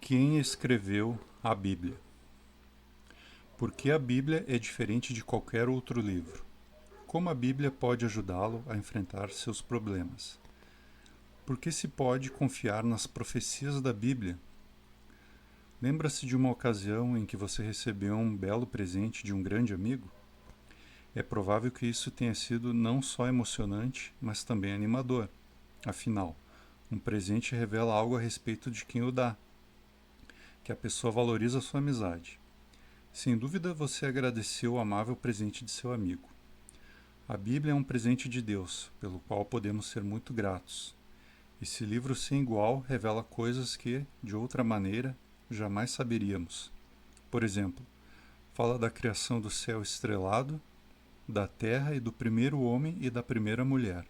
Quem escreveu a Bíblia? Por que a Bíblia é diferente de qualquer outro livro? Como a Bíblia pode ajudá-lo a enfrentar seus problemas? Por que se pode confiar nas profecias da Bíblia? Lembra-se de uma ocasião em que você recebeu um belo presente de um grande amigo? É provável que isso tenha sido não só emocionante, mas também animador. Afinal, um presente revela algo a respeito de quem o dá, que a pessoa valoriza a sua amizade. Sem dúvida, você agradeceu o amável presente de seu amigo. A Bíblia é um presente de Deus, pelo qual podemos ser muito gratos. Esse livro sem igual revela coisas que, de outra maneira, jamais saberíamos. Por exemplo, fala da criação do céu estrelado, da terra e do primeiro homem e da primeira mulher.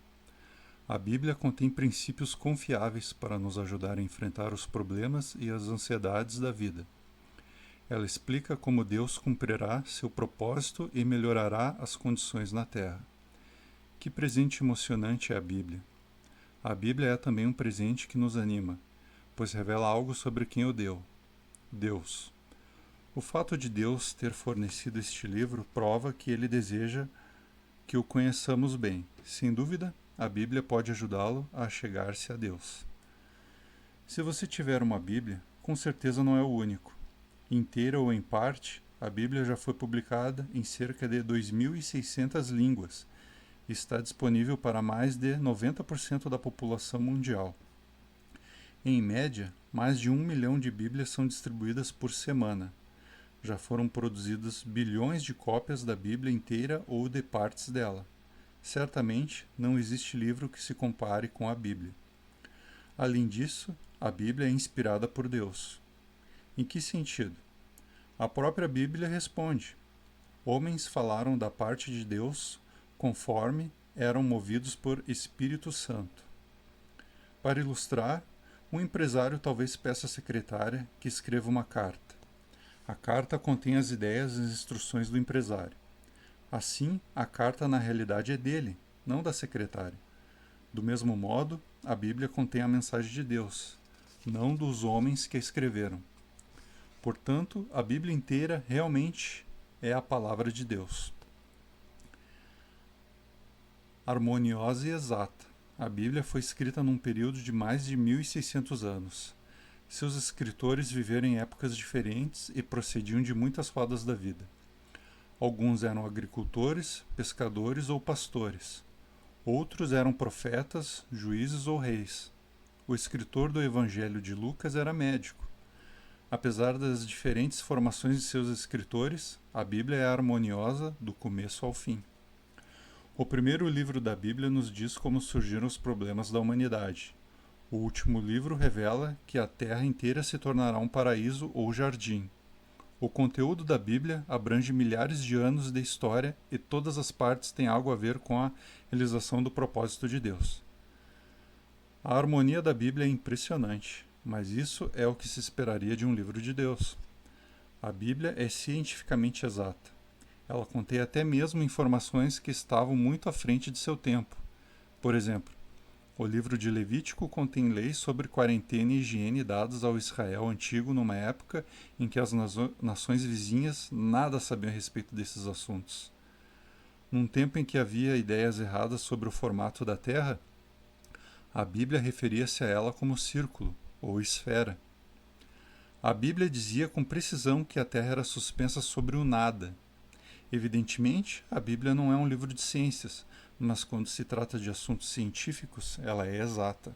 A Bíblia contém princípios confiáveis para nos ajudar a enfrentar os problemas e as ansiedades da vida. Ela explica como Deus cumprirá seu propósito e melhorará as condições na Terra. Que presente emocionante é a Bíblia! A Bíblia é também um presente que nos anima, pois revela algo sobre quem o deu: Deus. O fato de Deus ter fornecido este livro prova que Ele deseja que o conheçamos bem. Sem dúvida, a Bíblia pode ajudá-lo a chegar-se a Deus. Se você tiver uma Bíblia, com certeza não é o único. Inteira ou em parte, a Bíblia já foi publicada em cerca de 2.600 línguas e está disponível para mais de 90% da população mundial. Em média, mais de 1 milhão de Bíblias são distribuídas por semana. Já foram produzidas bilhões de cópias da Bíblia inteira ou de partes dela. Certamente, não existe livro que se compare com a Bíblia. Além disso, a Bíblia é inspirada por Deus. Em que sentido? A própria Bíblia responde: homens falaram da parte de Deus conforme eram movidos por Espírito Santo. Para ilustrar, um empresário talvez peça à secretária que escreva uma carta. A carta contém as ideias e as instruções do empresário. Assim, a carta na realidade é dele, não da secretária. Do mesmo modo, a Bíblia contém a mensagem de Deus, não dos homens que a escreveram. Portanto, a Bíblia inteira realmente é a palavra de Deus. Harmoniosa e exata. A Bíblia foi escrita num período de mais de 1.600 anos. Seus escritores viveram em épocas diferentes e procediam de muitas rodas da vida. Alguns eram agricultores, pescadores ou pastores. Outros eram profetas, juízes ou reis. O escritor do Evangelho de Lucas era médico. Apesar das diferentes formações de seus escritores, a Bíblia é harmoniosa do começo ao fim. O primeiro livro da Bíblia nos diz como surgiram os problemas da humanidade. O último livro revela que a terra inteira se tornará um paraíso ou jardim. O conteúdo da Bíblia abrange milhares de anos de história e todas as partes têm algo a ver com a realização do propósito de Deus. A harmonia da Bíblia é impressionante, mas isso é o que se esperaria de um livro de Deus. A Bíblia é cientificamente exata. Ela contém até mesmo informações que estavam muito à frente de seu tempo. Por exemplo, o livro de Levítico contém leis sobre quarentena e higiene dadas ao Israel antigo numa época em que as nações vizinhas nada sabiam a respeito desses assuntos. Num tempo em que havia ideias erradas sobre o formato da Terra, a Bíblia referia-se a ela como círculo ou esfera. A Bíblia dizia com precisão que a Terra era suspensa sobre o nada. Evidentemente, a Bíblia não é um livro de ciências, mas quando se trata de assuntos científicos, ela é exata.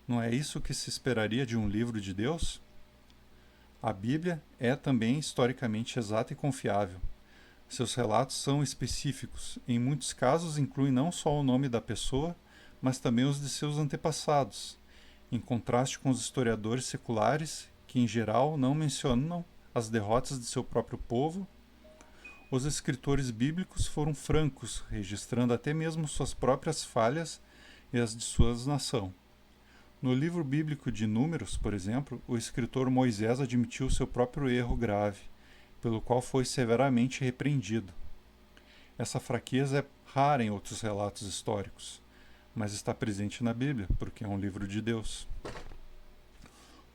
Não é isso que se esperaria de um livro de Deus? A Bíblia é também historicamente exata e confiável. Seus relatos são específicos, em muitos casos incluem não só o nome da pessoa, mas também os de seus antepassados, em contraste com os historiadores seculares, que em geral não mencionam as derrotas de seu próprio povo. Os escritores bíblicos foram francos, registrando até mesmo suas próprias falhas e as de sua nação. No livro bíblico de Números, por exemplo, o escritor Moisés admitiu seu próprio erro grave, pelo qual foi severamente repreendido. Essa fraqueza é rara em outros relatos históricos, mas está presente na Bíblia, porque é um livro de Deus.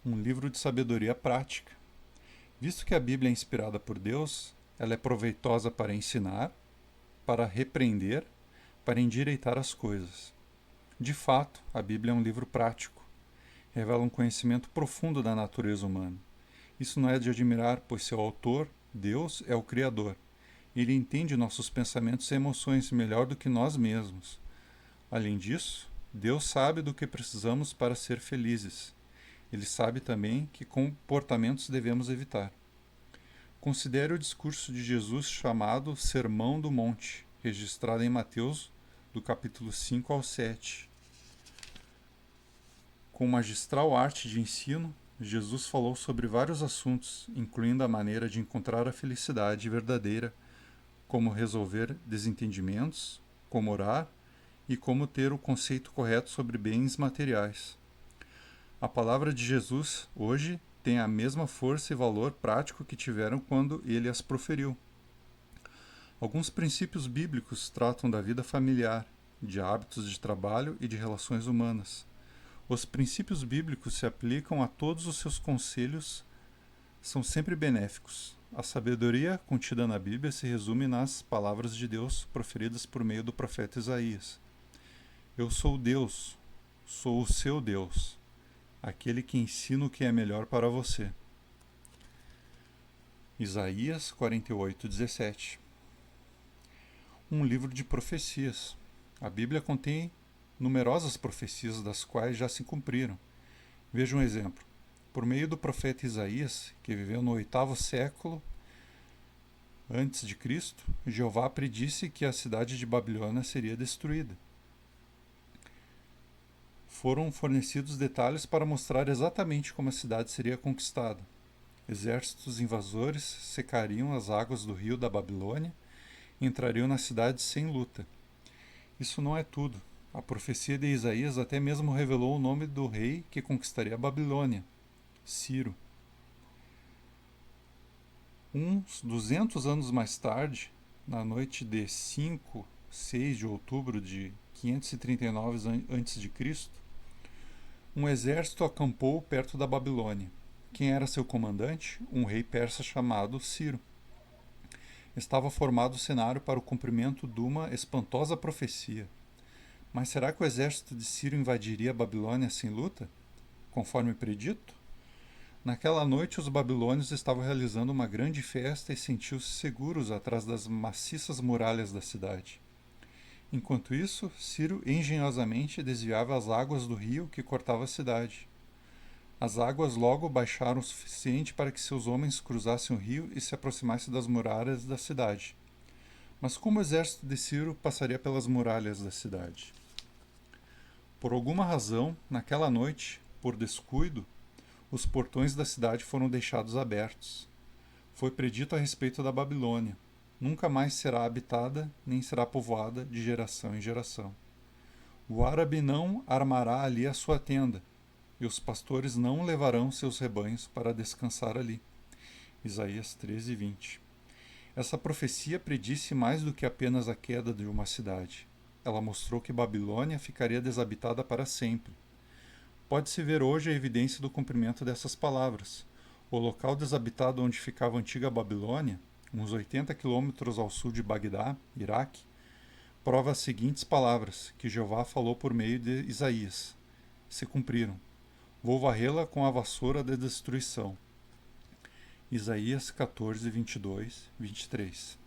um livro de sabedoria prática. Visto que a Bíblia é inspirada por Deus, ela é proveitosa para ensinar, para repreender, para endireitar as coisas. De fato, a Bíblia é um livro prático. Revela um conhecimento profundo da natureza humana. Isso não é de admirar, pois seu autor, Deus, é o Criador. Ele entende nossos pensamentos e emoções melhor do que nós mesmos. Além disso, Deus sabe do que precisamos para ser felizes. Ele sabe também que comportamentos devemos evitar. Considere o discurso de Jesus chamado Sermão do Monte, registrado em Mateus, do capítulo 5 ao 7. Com magistral arte de ensino, Jesus falou sobre vários assuntos, incluindo a maneira de encontrar a felicidade verdadeira, como resolver desentendimentos, como orar e como ter o conceito correto sobre bens materiais. A palavra de Jesus, hoje, tem a mesma força e valor prático que tiveram quando ele as proferiu. Alguns princípios bíblicos tratam da vida familiar, de hábitos de trabalho e de relações humanas. Os princípios bíblicos se aplicam a todos os seus conselhos, são sempre benéficos. A sabedoria contida na Bíblia se resume nas palavras de Deus proferidas por meio do profeta Isaías. Eu sou Deus, sou o seu Deus, aquele que ensina o que é melhor para você. Isaías 48:17. Um livro de profecias. A Bíblia contém numerosas profecias das quais já se cumpriram. Veja um exemplo. Por meio do profeta Isaías, que viveu no 8º século antes de Cristo, Jeová predisse que a cidade de Babilônia seria destruída. Foram fornecidos detalhes para mostrar exatamente como a cidade seria conquistada. Exércitos invasores secariam as águas do rio da Babilônia e entrariam na cidade sem luta. Isso não é tudo. A profecia de Isaías até mesmo revelou o nome do rei que conquistaria a Babilônia, Ciro. Uns 200 anos mais tarde, na noite de 6 de outubro de 539 a.C., um exército acampou perto da Babilônia. Quem era seu comandante? Um rei persa chamado Ciro. Estava formado o cenário para o cumprimento de uma espantosa profecia. Mas será que o exército de Ciro invadiria a Babilônia sem luta, conforme predito? Naquela noite, os babilônios estavam realizando uma grande festa e sentiam-se seguros atrás das maciças muralhas da cidade. Enquanto isso, Ciro engenhosamente desviava as águas do rio que cortava a cidade. As águas logo baixaram o suficiente para que seus homens cruzassem o rio e se aproximassem das muralhas da cidade. Mas como o exército de Ciro passaria pelas muralhas da cidade? Por alguma razão, naquela noite, por descuido, os portões da cidade foram deixados abertos. Foi predito a respeito da Babilônia. Nunca mais será habitada, nem será povoada de geração em geração. O árabe não armará ali a sua tenda, e os pastores não levarão seus rebanhos para descansar ali. Isaías 13:20. Essa profecia predisse mais do que apenas a queda de uma cidade. Ela mostrou que Babilônia ficaria desabitada para sempre. Pode-se ver hoje a evidência do cumprimento dessas palavras. O local desabitado onde ficava a antiga Babilônia, uns 80 quilômetros ao sul de Bagdá, Iraque, prova as seguintes palavras que Jeová falou por meio de Isaías. Se cumpriram. Vou varrê-la com a vassoura da destruição. Isaías 14:22-23.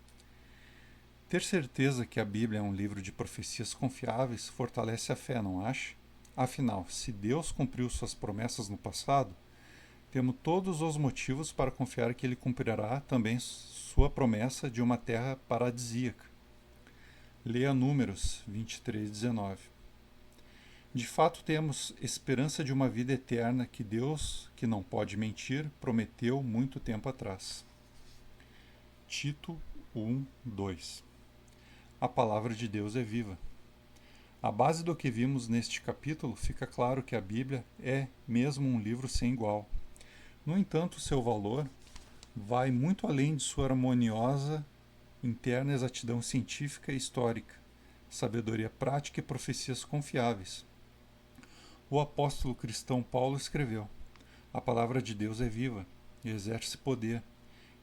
Ter certeza que a Bíblia é um livro de profecias confiáveis fortalece a fé, não acha? Afinal, se Deus cumpriu suas promessas no passado, temos todos os motivos para confiar que Ele cumprirá também sua promessa de uma terra paradisíaca. Leia Números 23:19. De fato, temos esperança de uma vida eterna que Deus, que não pode mentir, prometeu muito tempo atrás. Tito 1:2. A palavra de Deus é viva. À base do que vimos neste capítulo, fica claro que a Bíblia é mesmo um livro sem igual. No entanto, seu valor vai muito além de sua harmoniosa interna exatidão científica e histórica, sabedoria prática e profecias confiáveis. O apóstolo cristão Paulo escreveu: A palavra de Deus é viva e exerce poder,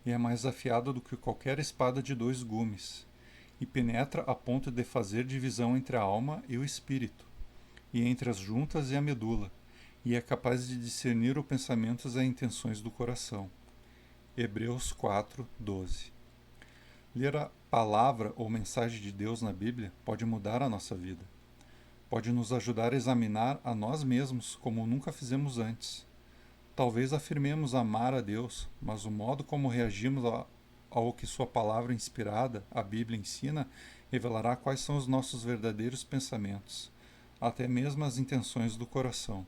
e é mais afiada do que qualquer espada de 2 gumes, e penetra a ponto de fazer divisão entre a alma e o espírito, e entre as juntas e a medula, e é capaz de discernir os pensamentos e as intenções do coração. Hebreus 4:12. Ler a palavra ou mensagem de Deus na Bíblia pode mudar a nossa vida. Pode nos ajudar a examinar a nós mesmos como nunca fizemos antes. Talvez afirmemos amar a Deus, mas o modo como reagimos ao que sua palavra inspirada, a Bíblia, ensina, revelará quais são os nossos verdadeiros pensamentos, até mesmo as intenções do coração.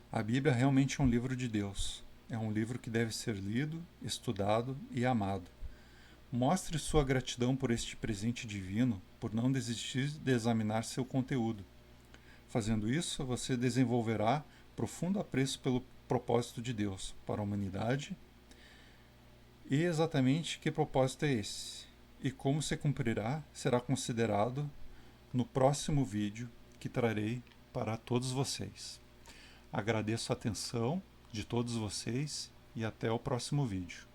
A Bíblia realmente é um livro de Deus. É um livro que deve ser lido, estudado e amado. Mostre sua gratidão por este presente divino, por não desistir de examinar seu conteúdo. Fazendo isso, você desenvolverá profundo apreço pelo propósito de Deus para a humanidade. E exatamente que propósito é esse? E como se cumprirá será considerado no próximo vídeo que trarei para todos vocês. Agradeço a atenção de todos vocês e até o próximo vídeo.